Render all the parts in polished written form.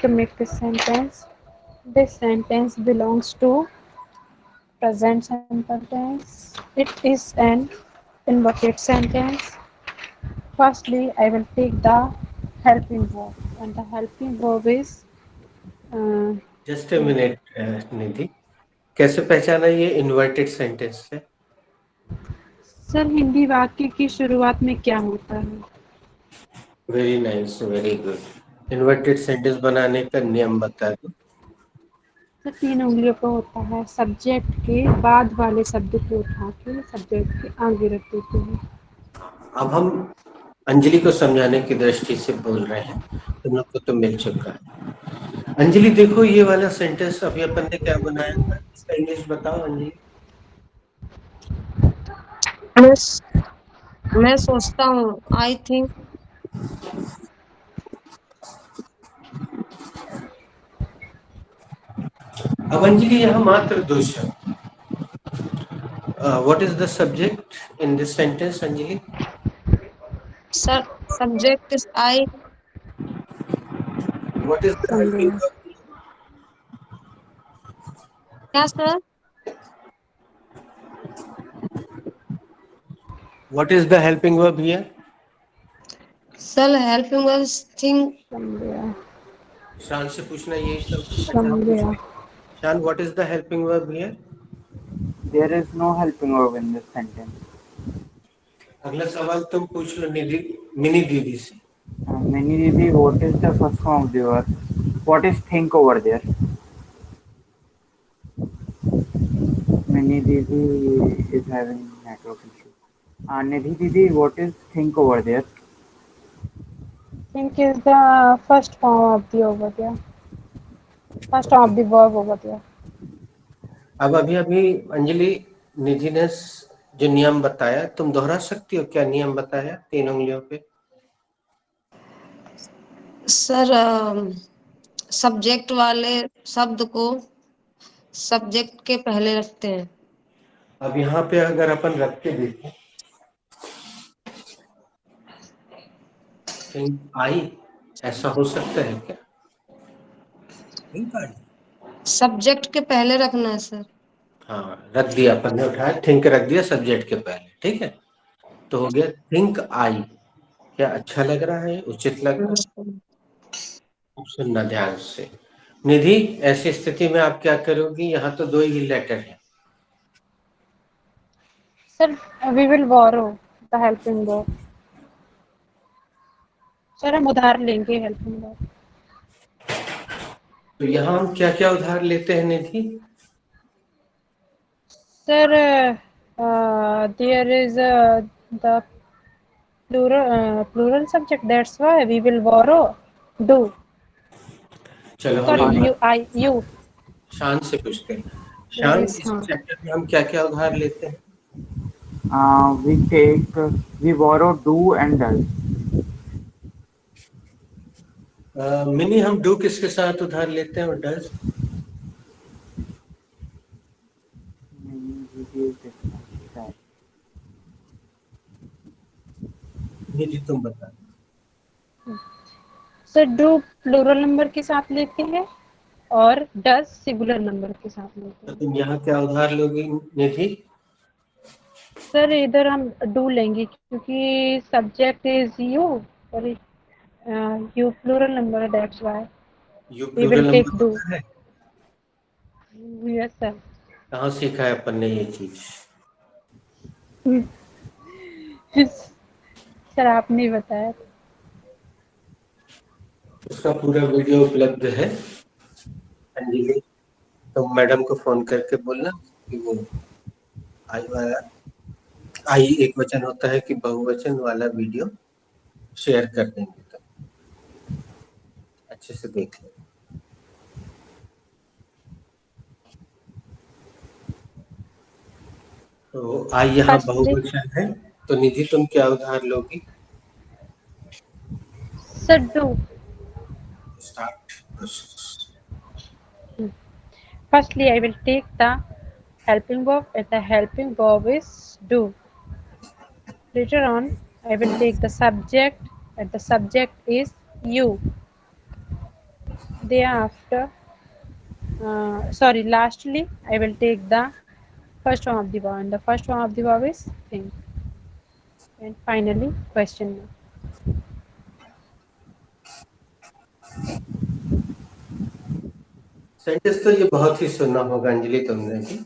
to make this sentence. This sentence belongs to present simple tense. It is an inverted sentence. Firstly, I will take the helping verb, and the helping verb is uh, just a minute Nidhi, कैसे पहचाना ये inverted sentence है? Sir Hindi वाक्य की शुरुआत में क्या होता है? Very nice, very good. Inverted sentence बनाने का नियम बता दो। सर 3 उंगलियों का होता है। सब्जेक्ट के बाद वाले शब्द को उठा के सब्जेक्ट के आगे रख देते हैं। अब हम अंजलि को समझाने की दृष्टि से बोल रहे हैं, तुम लोग को तो मिल चुका है। अंजलि देखो, ये वाला सेंटेंस अभी अपन ने क्या बनाया था, इसका इंग्लिश बताओ अंजलि। मैं मैं सोचता हूँ, आई थिंक। अब अंजलि यहाँ मात्र दो शब्द, what is the subject in this sentence Anjali? Sir subject is I. What is the helping समझे? वर्ब? क्या sir? What is the helping verb here? Sir helping verb think. समझे। शान से पूछना यही सब। अच्छा हम समझे। पूछते हैं, शान what is the helping verb here? There is no helping verb in this sentence. अगला सवाल तुम पूछ लो निधि, मिनी दीदी से। Many Didi, what is the first form of the verb? What is think over there? Many Didi is having network issue. Nidhi Didi, what is think over there? Think is the first form of the over there. First form of the verb over there. अब अभी अभी अंजलि, निधि ने जो नियम बताया तुम दोहरा सकती हो क्या? नियम बताया 3 उंगलियों पे। सर सब्जेक्ट वाले शब्द को सब्जेक्ट के पहले रखते हैं। अब यहाँ पे अगर अपन रख के देखें, थिंक आई, ऐसा हो सकता है क्या? थिंक आई, सब्जेक्ट के पहले रखना है सर। हाँ रख दिया अपन ने, उठाया थिंक रख दिया सब्जेक्ट के पहले, ठीक है, तो हो गया थिंक आई। क्या अच्छा लग रहा है, उचित लग रहा है? अब सुनना ध्यान से निधि, ऐसी स्थिति में आप क्या करोगी? यहाँ तो 2 ही लेटर है। Sir, we will borrow the helping verb. Sir हम उधार लेंगे हेल्पिंग वर्ब। तो यहाँ हम क्या क्या उधार लेते हैं Nidhi? Sir there is the plural subject, that's why we will borrow do. चलो हम Sorry, एक you, बार I, you. शान से पूछते हैं, There शान is इस चैप्टर में हम क्या क्या उधार लेते हैं? We borrow do and does. Mini, हम डू किसके साथ उधार लेते हैं और does? Many Didi is different. निधि तुम बता। सर do प्लूरल नंबर के साथ लेते हैं और does सिंगुलर नंबर के साथ लेते तो हैं। तुम यहाँ क्या उधार लोगी निधि? सर इधर हम do लेंगे क्योंकि सब्जेक्ट इज you और you plural number, that's why you we will plural take number do. होता है? Yes sir. कहाँ सीखा है अपन ने ये चीज? सर आपने बताया। उसका पूरा वीडियो उपलब्ध है अंजलि, तो मैडम को फोन करके बोलना कि वो आई वाला, आई एक वचन होता है कि बहुवचन वाला वीडियो शेयर कर देंगे, तो अच्छे से देख ले। तो आई यहाँ फर्स्टली बहुवचन है, तो निधि तुम क्या उधार लोगी? Sir do. Start process. Firstly I will take the helping verb and the helping verb is do. Later on I will take the subject and the subject is you. thereafter, sorry, lastly, I will take the first form of the verb, and the first form of the verb is think. And finally, question mark. Sentence तो ये बहुत ही सुना होगा अंजलि तुमने भी,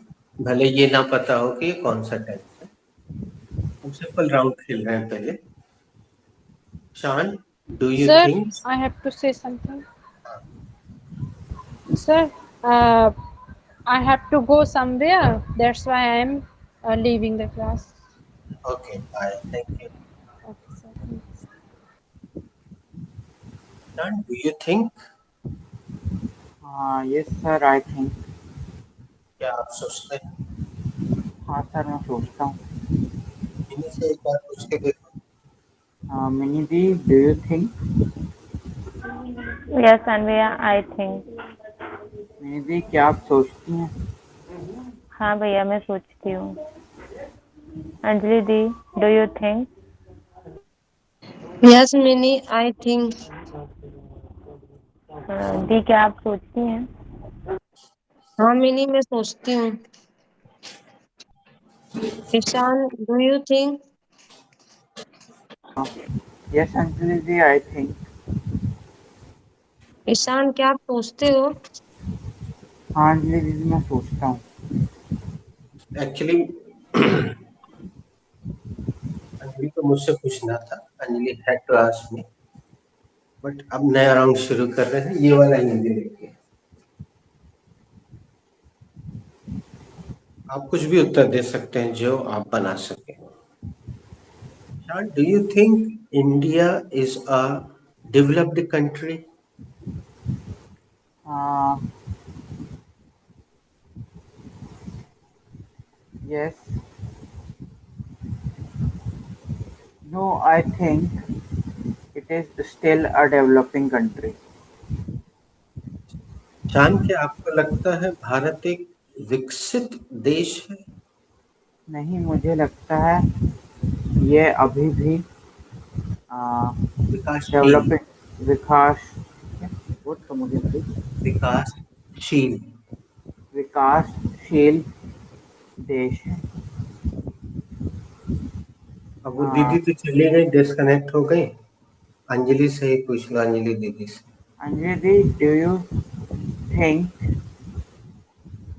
भले ये ना पता हो कि ये कौन सा टेंस है। हम सिंपल राउंड खेल रहे हैं पहले। शान, do you Sir, think? I have to say something. Sir, uh, I have to go somewhere. That's why I am leaving the class. Okay, bye, thank you. Okay, sir. Thanks. Shaan, do you think? Yes sir, I think. क्या आप सोचते हैं? हाँ sir, मैं सोचता हूँ। इन्हीं से एक बार पूछ के देखो। Mini di, do you think? Yes, Anvia, I think. Mini di, क्या आप सोचती हैं? हाँ भैया, मैं सोचती हूँ। Anjali di, do you think? Yes, Mini, I think. दी, क्या आप सोचती हैं? हाँ मिनी, मैं सोचती हूँ। Ishan, do you think? Yes Anjali di, I think. Ishan, क्या आप सोचते हो? हाँ अंजलि दीदी, मैं सोचता हूँ। एक्चुअली अंजलि को मुझसे पूछना था, Anjali had to ask me, but अब नया राउंड शुरू कर रहे हैं, ये वाला हिंदी देखिए। आप कुछ भी उत्तर दे सकते हैं जो आप बना सके। Do you think India is a developed country? Yes, no, I think it is still a developing country. Shaan, क्या आपको लगता है भारत एक विकसित देश है? नहीं, मुझे लगता है ये अभी भी विकासशील। डेवलपिंग विकास बहुत मुझे विकासशील। विकासशील देश है। अब वो दीदी तो चली गई, डिस्कनेक्ट हो गई। अंजलि से ही पूछ लो, अंजलि दीदी से। Anjali di, do you think?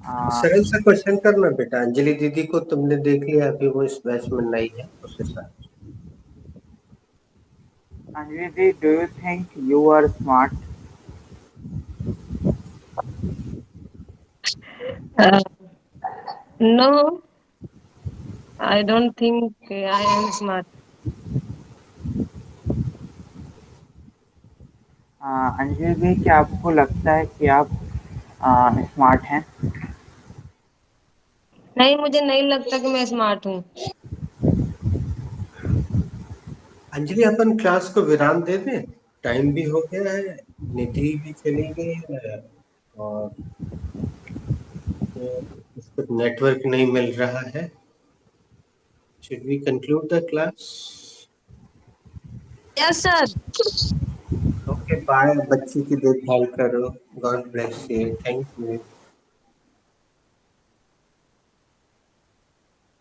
सरल सा क्वेश्चन करना बेटा। अंजलि दीदी को तुमने देख लिया, अभी वो इस बैच में नहीं है, उसके साथ। Anjali di, do you think you are smart? No, I don't think I am smart. Anjali di, क्या आपको लगता है कि आप स्मार्ट हैं? नहीं, मुझे नहीं लगता कि मैं स्मार्ट हूँ। अंजलि, अपन क्लास को विराम दे दें, टाइम भी हो गया है, निधि भी चली गई है, और उसको नेटवर्क नहीं मिल रहा है। Should we conclude the class? Yes, sir. Okay, bye. बच्ची की देखभाल करो। God bless you. Thank you.